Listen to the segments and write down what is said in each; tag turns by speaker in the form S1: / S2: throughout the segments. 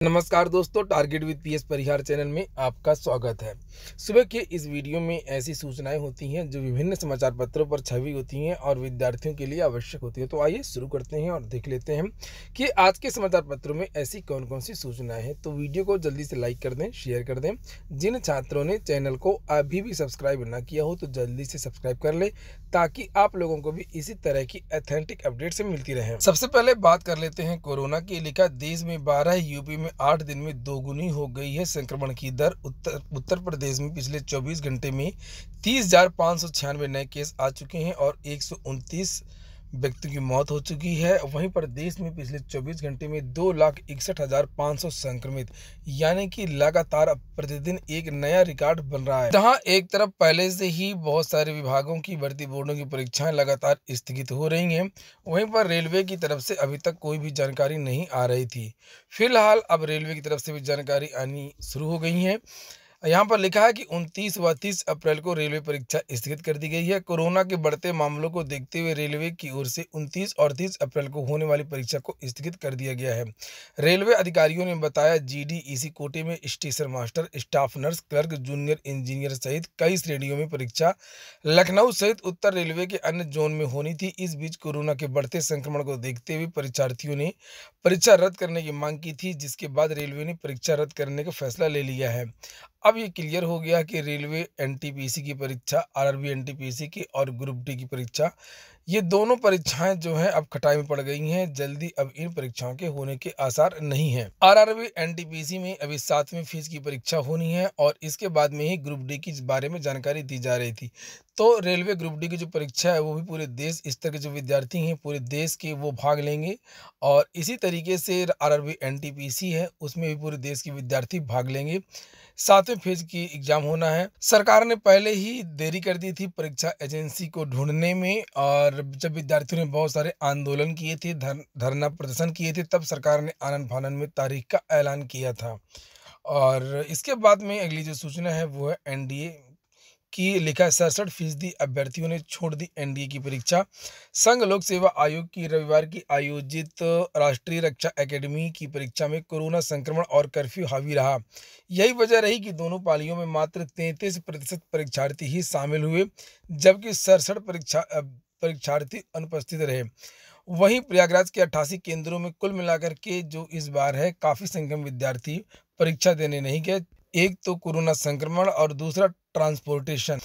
S1: नमस्कार दोस्तों, target with PS Parihar channel में आपका स्वागत है। सुबह के इस वीडियो में ऐसी सूचनाएं होती हैं जो विभिन्न समाचार पत्रों पर छवि होती हैं और विद्यार्थियों के लिए आवश्यक होती है। तो आइए शुरू करते हैं और देख लेते हैं कि आज के समाचार पत्रों में ऐसी कौन कौन सी सूचनाएं हैं। तो वीडियो को जल्दी से लाइक कर दें, शेयर कर दें। जिन छात्रों ने चैनल को अभी भी सब्सक्राइब ना किया हो तो जल्दी से सब्सक्राइब कर ले, ताकि आप लोगों को भी इसी तरह की ऑथेंटिक अपडेट से मिलती रहे। सबसे पहले बात कर लेते हैं कोरोना की। लिखा, देश में 12, यूपी में 8 दिन में दोगुनी हो गई है संक्रमण की दर। उत्तर प्रदेश में पिछले 24 घंटे में 30,596 नए केस आ चुके हैं और 129 व्यक्तियों की मौत हो चुकी है। वहीं पर देश में पिछले 24 घंटे में 2,61,500 संक्रमित, यानी कि लगातार अब प्रतिदिन एक नया रिकॉर्ड बन रहा है। जहां एक तरफ पहले से ही बहुत सारे विभागों की भर्ती बोर्डों की परीक्षाएं लगातार स्थगित हो रही हैं, वहीं पर रेलवे की तरफ से अभी तक कोई भी जानकारी नहीं आ रही थी। फिलहाल अब रेलवे की तरफ से भी जानकारी आनी शुरू हो गई है। यहाँ पर लिखा है कि 29 व 30 अप्रैल को रेलवे परीक्षा स्थगित कर दी गई है। कोरोना के बढ़ते मामलों को देखते हुए रेलवे की ओर से 29 और 30 अप्रैल को होने वाली परीक्षा को स्थगित कर दिया गया है। रेलवे अधिकारियों ने बताया, जीडीईसी कोटे में station master, staff nurse, clerk, junior engineer सहित कई श्रेणियों में परीक्षा लखनऊ सहित उत्तर रेलवे के अन्य जोन में होनी थी। इस बीच कोरोना के बढ़ते संक्रमण को देखते हुए परीक्षार्थियों ने परीक्षा रद्द करने की मांग की थी, जिसके बाद रेलवे ने परीक्षा रद्द करने का फैसला ले लिया है। अब ये क्लियर हो गया कि रेलवे एनटीपीसी की परीक्षा, आरआरबी एनटीपीसी की और ग्रुप डी की परीक्षा, ये दोनों परीक्षाएं जो हैं अब खटाई में पड़ गई हैं। जल्दी अब इन परीक्षाओं के होने के आसार नहीं हैं। आरआरबी एनटीपीसी में अभी 7वीं फीस की परीक्षा होनी है और इसके बाद में ही ग्रुप डी के बारे में जानकारी दी जा रही थी। तो रेलवे ग्रुप डी की जो परीक्षा है वो भी पूरे देश स्तर के जो विद्यार्थी हैं पूरे देश के वो भाग लेंगे, और इसी तरीके से आरआरबी एनटीपीसी है उसमें भी पूरे देश के विद्यार्थी भाग लेंगे। 7वें फेज की एग्जाम होना है। सरकार ने पहले ही देरी कर दी थी परीक्षा एजेंसी को ढूंढने में, और जब विद्यार्थियों ने बहुत सारे आंदोलन किए थे, धरना प्रदर्शन किए थे, तब सरकार ने आनन फानन में तारीख का ऐलान किया था। और इसके बाद में अगली जो सूचना है वो है एनडीए की। लिखा है, 67% अभ्यर्थियों ने छोड़ दी एनडीए की परीक्षा। संघ लोक सेवा आयोग की रविवार की आयोजित राष्ट्रीय रक्षा एकेडमी की परीक्षा में कोरोना संक्रमण और कर्फ्यू हावी रहा। यही वजह रही कि दोनों पालियों में मात्र 33% परीक्षार्थी ही शामिल हुए, जबकि 67 परीक्षार्थी अनुपस्थित रहे। वहीं प्रयागराज के 88 केंद्रों में कुल मिलाकर के जो इस बार है काफ़ी संख्या में विद्यार्थी परीक्षा देने नहीं गए। एक तो कोरोना संक्रमण और दूसरा ट्रांसपोर्टेशन।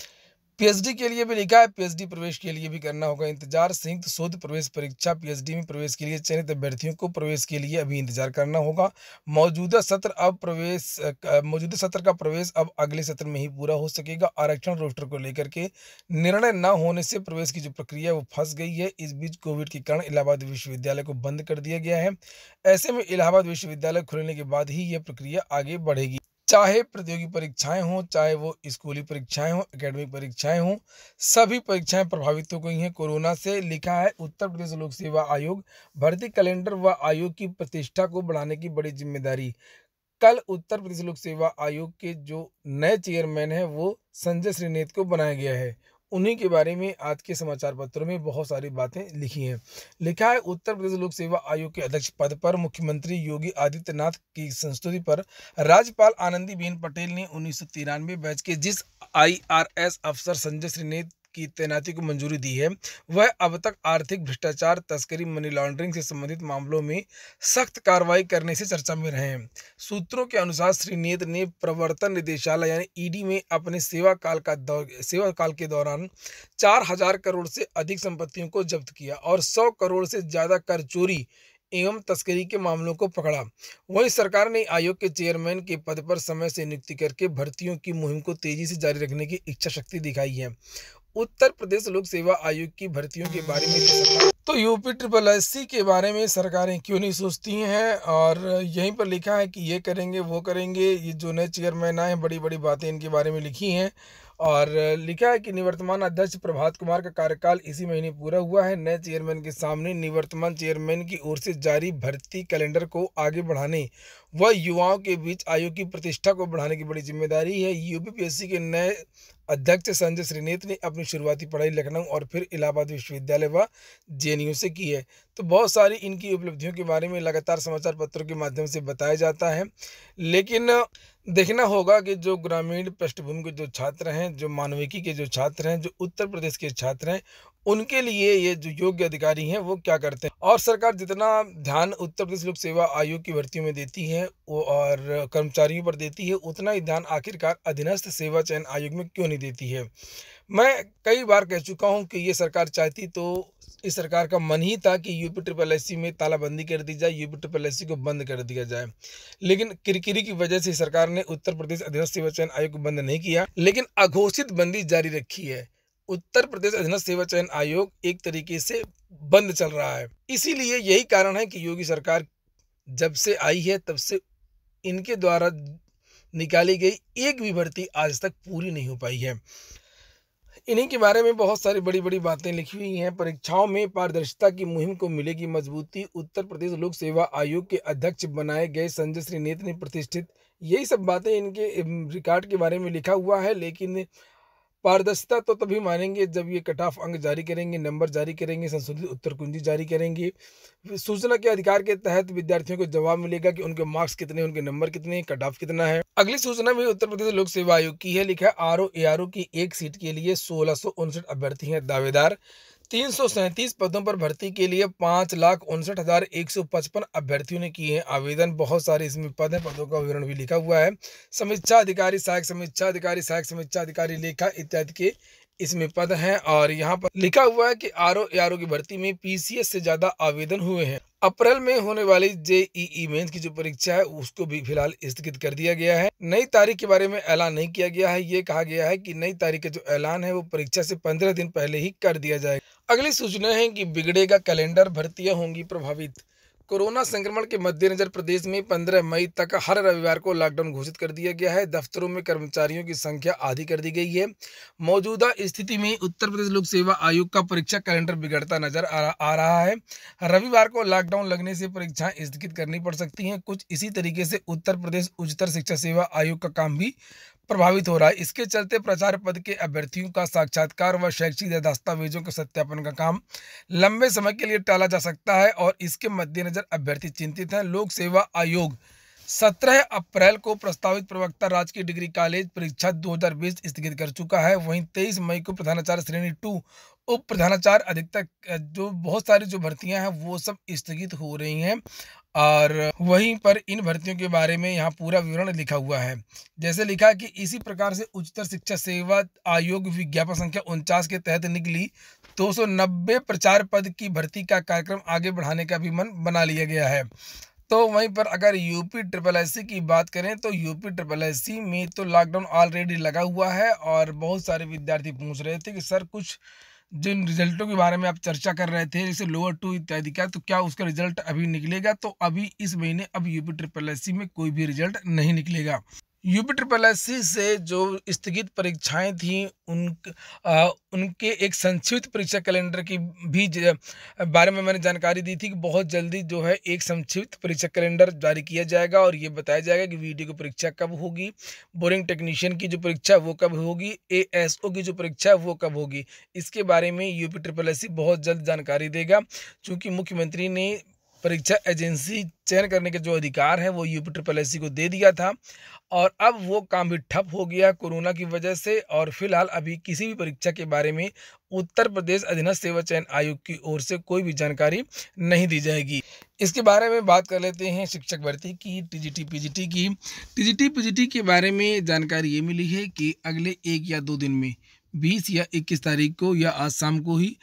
S1: पीएचडी के लिए भी लिखा है, पीएचडी प्रवेश के लिए भी करना होगा इंतजार। संयुक्त शोध प्रवेश परीक्षा पीएचडी में प्रवेश के लिए चयनित अभ्यर्थियों को प्रवेश के लिए अभी इंतजार करना होगा। मौजूदा सत्र का प्रवेश अब अगले सत्र में ही पूरा हो सकेगा। आरक्षण रोस्टर को लेकर के निर्णय न होने से प्रवेश की जो प्रक्रिया वो फंस गई है। इस बीच कोविड के कारण इलाहाबाद विश्वविद्यालय को बंद कर दिया गया है। ऐसे में इलाहाबाद विश्वविद्यालय खुलने के बाद ही यह प्रक्रिया आगे बढ़ेगी। चाहे प्रतियोगी परीक्षाएं हों, चाहे वो स्कूली परीक्षाएं हों, एकेडमिक परीक्षाएं हों, सभी परीक्षाएं प्रभावित हो गई हैं कोरोना से। लिखा है, उत्तर प्रदेश लोक सेवा आयोग भर्ती कैलेंडर व आयोग की प्रतिष्ठा को बढ़ाने की बड़ी जिम्मेदारी। कल उत्तर प्रदेश लोक सेवा आयोग के जो नए चेयरमैन हैं वो संजय श्रीनेत को बनाया गया है। उन्हीं के बारे में आज के समाचार पत्रों में बहुत सारी बातें लिखी हैं। लिखा है, उत्तर प्रदेश लोक सेवा आयोग के अध्यक्ष पद पर मुख्यमंत्री योगी आदित्यनाथ की संस्तुति पर राज्यपाल आनंदीबेन पटेल ने 1993 बैच के जिस आईआरएस अफसर संजय श्रीनेत की तैनाती को मंजूरी दी है, वह अब तक आर्थिक भ्रष्टाचार, तस्करी, मनी लॉन्ड्रिंग से संबंधित मामलों में सख्त कार्रवाई करने से चर्चा में रहे हैं। सूत्रों के अनुसार श्रीनेत ने प्रवर्तन निदेशालय यानी ईडी में अपने सेवा काल के दौरान 4,000 करोड़ से अधिक संपत्तियों को जब्त किया और 100 करोड़ से ज्यादा कर चोरी एवं तस्करी के मामलों को पकड़ा। वहीं सरकार ने आयोग के चेयरमैन के पद पर समय से नियुक्ति करके भर्तियों की मुहिम को तेजी से जारी रखने की इच्छा शक्ति दिखाई है। उत्तर प्रदेश लोक सेवा आयोग की भर्तियों के बारे में तो यूपी SSSC के बारे में सरकारें क्यों नहीं सोचती हैं, और यहीं पर लिखा है कि ये करेंगे वो करेंगे। ये जो नए चेयरमैन आए हैं, बड़ी बड़ी बातें इनके बारे में लिखी हैं। और लिखा है कि निवर्तमान अध्यक्ष प्रभात कुमार का कार्यकाल इसी महीने पूरा हुआ है। नए चेयरमैन के सामने निवर्तमान चेयरमैन की ओर से जारी भर्ती कैलेंडर को आगे बढ़ाने व युवाओं के बीच आयोग की प्रतिष्ठा को बढ़ाने की बड़ी जिम्मेदारी है। यूपीपीएससी के नए अध्यक्ष संजय श्रीनेत ने अपनी शुरुआती पढ़ाई लखनऊ और फिर इलाहाबाद विश्वविद्यालय व जेएनयू से की है। तो बहुत सारी इनकी उपलब्धियों के बारे में लगातार समाचार पत्रों के माध्यम से बताया जाता है, लेकिन देखना होगा कि जो ग्रामीण पृष्ठभूमि के जो छात्र हैं, जो मानविकी के जो छात्र हैं, जो उत्तर प्रदेश के छात्र हैं, उनके लिए ये जो योग्य अधिकारी हैं वो क्या करते हैं। और सरकार जितना ध्यान उत्तर प्रदेश लोक सेवा आयोग की भर्तियों में देती है वो और कर्मचारियों पर देती है, उतना ही ध्यान आखिरकार अधीनस्थ सेवा चयन आयोग में क्यों नहीं देती है। मैं कई बार कह चुका हूं कि ये सरकार चाहती तो इस सरकार का मन ही था कि यूपीएससी में तालाबंदी कर दी जाए, यूपीएससी को बंद कर दिया जाए, लेकिन किरकिरी की वजह से सरकार ने उत्तर प्रदेश अधीनस्थ सेवा चयन आयोग को बंद नहीं किया, लेकिन अघोषित बंदी जारी रखी है। उत्तर प्रदेश अधीनस्थ सेवा चयन आयोग एक तरीके से बंद चल रहा है। इसीलिए यही कारण है कि योगी सरकार जब से आई है तब से इनके द्वारा निकाली गई एक भी भर्ती आज तक पूरी नहीं हो पाई है। इन्हीं के बारे में बहुत सारी बड़ी बड़ी बातें लिखी हुई हैं। परीक्षाओं में पारदर्शिता की मुहिम को मिलेगी मजबूती, उत्तर प्रदेश लोक सेवा आयोग के अध्यक्ष बनाए गए संजय श्रीनेत ने प्रतिष्ठित, यही सब बातें इनके रिकॉर्ड के बारे में लिखा हुआ है। लेकिन पारदर्शिता तो तभी मानेंगे जब ये कट ऑफ अंक जारी करेंगे, नंबर जारी करेंगे, संशोधित उत्तर कुंजी जारी करेंगे। सूचना के अधिकार के तहत विद्यार्थियों को जवाब मिलेगा कि उनके मार्क्स कितने, उनके नंबर कितने, कट ऑफ कितना है। अगली सूचना भी उत्तर प्रदेश लोक सेवा आयोग की है। लिखा है आरओ एआरओ की एक सीट के लिए 1659 अभ्यर्थी हैं दावेदार। 337 पदों पर भर्ती के लिए 5,59,155 अभ्यर्थियों ने किए हैं आवेदन। बहुत सारे इसमें पद हैं, पदों का विवरण भी लिखा हुआ है। समीक्षा अधिकारी, सहायक समीक्षा अधिकारी, सहायक समीक्षा अधिकारी, लेखा इत्यादि के इसमें पद हैं। और यहाँ पर लिखा हुआ है कि आरओ एआरओ की भर्ती में पीसीएस से ज्यादा आवेदन हुए हैं। अप्रैल में होने वाली जेईई मेंस की जो परीक्षा है उसको भी फिलहाल स्थगित कर दिया गया है। नई तारीख के बारे में ऐलान नहीं किया गया है। ये कहा गया है कि नई तारीख का जो ऐलान है वो परीक्षा से 15 दिन पहले ही कर दिया जाएगा। अगली सूचना है कि बिगड़ेगा कैलेंडर, भर्तियां होंगी प्रभावित। कोरोना संक्रमण के मद्देनजर प्रदेश में 15 मई तक हर रविवार को लॉकडाउन घोषित कर दिया गया है। दफ्तरों में कर्मचारियों की संख्या आधी कर दी गई है। मौजूदा स्थिति में उत्तर प्रदेश लोक सेवा आयोग का परीक्षा कैलेंडर बिगड़ता नजर आ रहा है। रविवार को लॉकडाउन लगने से परीक्षाएं स्थगित करनी पड़ सकती हैं। कुछ इसी तरीके से उत्तर प्रदेश उच्चतर शिक्षा सेवा आयोग का काम भी प्रभावित हो रहा है। इसके चलते प्रचार पद के अभ्यर्थियों का साक्षात्कार व शैक्षिक दस्तावेजों के सत्यापन का काम लंबे समय के लिए टाला जा सकता है और इसके मद्देनजर अभ्यर्थी चिंतित हैं। लोक सेवा आयोग 17 अप्रैल को प्रस्तावित प्रवक्ता राजकीय डिग्री कॉलेज परीक्षा 2020 स्थगित कर चुका है। वहीं 23 मई को प्रधानाचार्य श्रेणी 2, उप प्रधानाचार्य अधिकतर जो बहुत सारी जो भर्तियां हैं वो सब स्थगित हो रही हैं। और वहीं पर इन भर्तियों के बारे में यहाँ पूरा विवरण लिखा हुआ है। जैसे लिखा कि इसी प्रकार से उच्चतर शिक्षा सेवा आयोग विज्ञापन संख्या 49 के तहत निकली 290 प्रचार पद की भर्ती का कार्यक्रम आगे बढ़ाने का भी मन बना लिया गया है। तो वहीं पर अगर यूपीएससी की बात करें तो यूपीएससी में तो लॉकडाउन ऑलरेडी लगा हुआ है और बहुत सारे विद्यार्थी पूछ रहे थे कि सर कुछ जिन रिजल्टों के बारे में आप चर्चा कर रहे थे जैसे लोअर 2 इत्यादि का, तो क्या उसका रिजल्ट अभी निकलेगा? तो अभी इस महीने अब यूपीएससी में कोई भी रिजल्ट नहीं निकलेगा। यूपीएससी से जो स्थगित परीक्षाएं थी उनके एक संक्षिप्त परीक्षा कैलेंडर की भी बारे में मैंने जानकारी दी थी कि बहुत जल्दी जो है एक संक्षिप्त परीक्षा कैलेंडर जारी किया जाएगा और ये बताया जाएगा कि वीडियो की परीक्षा कब होगी, बोरिंग टेक्नीशियन की जो परीक्षा वो कब होगी, एएसओ की जो परीक्षा वो कब होगी। इसके बारे में यूपीएससी बहुत जल्द जानकारी देगा, क्योंकि मुख्यमंत्री ने परीक्षा एजेंसी चयन करने के जो अधिकार है वो यूपीएससी को दे दिया था और अब वो काम भी ठप हो गया कोरोना की वजह से। और फिलहाल अभी किसी भी परीक्षा के बारे में उत्तर प्रदेश अधीनस्थ सेवा चयन आयोग की ओर से कोई भी जानकारी नहीं दी जाएगी। इसके बारे में बात कर लेते हैं शिक्षक भर्ती की, टीजीटी पीजीटी की। टीजीटी पीजीटी के बारे में जानकारी ये मिली है कि अगले 1 या 2 दिन में 20 या 21 तारीख को या आज शाम को ही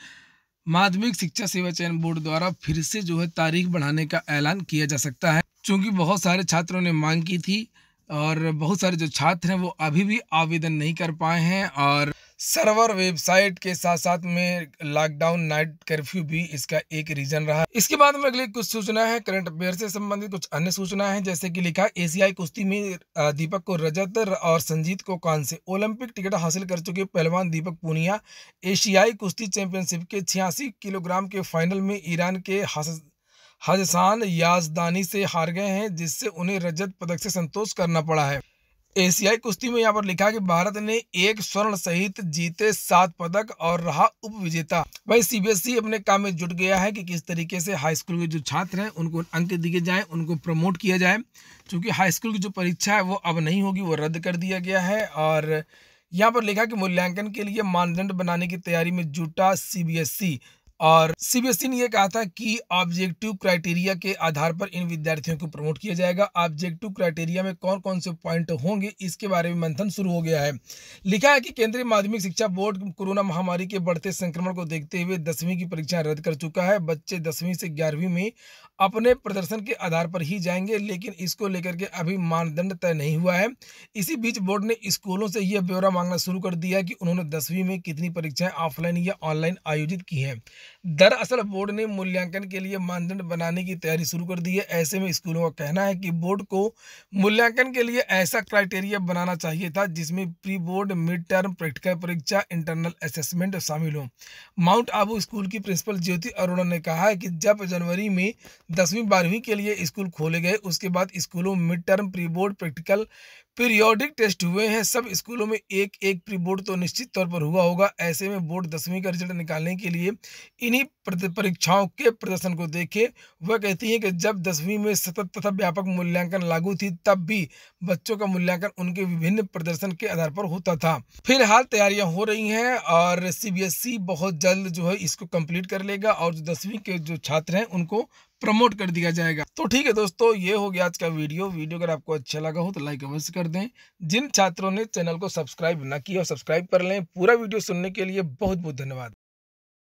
S1: माध्यमिक शिक्षा सेवा चयन बोर्ड द्वारा फिर से जो है तारीख बढ़ाने का ऐलान किया जा सकता है, क्योंकि बहुत सारे छात्रों ने मांग की थी और बहुत सारे जो छात्र हैं वो अभी भी आवेदन नहीं कर पाए हैं और सर्वर वेबसाइट के साथ साथ में लॉकडाउन नाइट कर्फ्यू भी इसका एक रीजन रहा। इसके बाद में अगली कुछ सूचना है करंट अफेयर से संबंधित कुछ अन्य सूचना है, जैसे कि लिखा एशियाई कुश्ती में दीपक को रजत और संजीत को कांस्य। ओलंपिक टिकट हासिल कर चुके पहलवान दीपक पूनिया एशियाई कुश्ती चैंपियनशिप के 86 किलोग्राम के फाइनल में ईरान के हजसान याजदानी से हार गए हैं, जिससे उन्हें रजत पदक से संतोष करना पड़ा है। एशियाई कुश्ती में यहाँ पर लिखा कि भारत ने 1 स्वर्ण सहित जीते 7 पदक और रहा उप विजेता। वही सीबीएसई अपने काम में जुट गया है कि किस तरीके से हाई स्कूल के जो छात्र हैं उनको अंक दिए जाए, उनको प्रमोट किया जाए। क्योंकि हाई स्कूल की जो परीक्षा है वो अब नहीं होगी, वो रद्द कर दिया गया है। और यहाँ पर लिखा कि मूल्यांकन के लिए मानदंड बनाने की तैयारी में जुटा सीबीएसई। और सीबीएसई ने यह कहा था कि ऑब्जेक्टिव क्राइटेरिया के आधार पर इन विद्यार्थियों को प्रमोट किया जाएगा। ऑब्जेक्टिव क्राइटेरिया में कौन कौन से पॉइंट होंगे इसके बारे में मंथन शुरू हो गया है। लिखा है कि केंद्रीय माध्यमिक शिक्षा बोर्ड कोरोना महामारी के बढ़ते संक्रमण को देखते हुए 10वीं की परीक्षाएं रद्द कर चुका है। बच्चे 10वीं से 11वीं में अपने प्रदर्शन के आधार पर ही जाएंगे, लेकिन इसको लेकर के अभी मानदंड तय नहीं हुआ है। इसी बीच बोर्ड ने स्कूलों से यह ब्यौरा मांगना शुरू कर दिया कि उन्होंने 10वीं में कितनी परीक्षाएं ऑफलाइन या ऑनलाइन आयोजित की हैं। दरअसल बोर्ड ने मूल्यांकन के लिए मानदंड बनाने की तैयारी शुरू कर दी है। ऐसे में स्कूलों का कहना है कि बोर्ड को मूल्यांकन के लिए ऐसा क्राइटेरिया बनाना चाहिए था जिसमें pre board, mid term, practical परीक्षा, इंटरनल असेसमेंट शामिल हो। माउंट आबू स्कूल की प्रिंसिपल ज्योति अरोड़ा ने कहा है कि जब जनवरी में 10वीं 12वीं के लिए स्कूल खोले गए, उसके बाद स्कूलों में mid term, pre board, practical, periodic test हुए हैं। सब स्कूलों में एक एक प्री बोर्ड तो निश्चित तौर पर हुआ होगा। ऐसे में बोर्ड 10वीं का रिजल्ट निकालने के लिए इन्हीं परीक्षाओं के प्रदर्शन को देखे। वह कहती है कि जब 10वीं में सतत तथा व्यापक मूल्यांकन लागू थी, तब भी बच्चों का मूल्यांकन उनके विभिन्न प्रदर्शन के आधार पर होता था। फिलहाल तैयारियां हो रही हैं और सीबीएसई बहुत जल्द जो है इसको कंप्लीट कर लेगा और जो 10वीं के जो छात्र हैं उनको प्रमोट कर दिया जाएगा। तो ठीक है दोस्तों, ये हो गया आज का वीडियो। अगर आपको अच्छा लगा हो तो लाइक अवश्य कर दें। जिन छात्रों ने चैनल को सब्सक्राइब ना किया हो सब्सक्राइब कर लें। पूरा वीडियो सुनने के लिए बहुत बहुत धन्यवाद।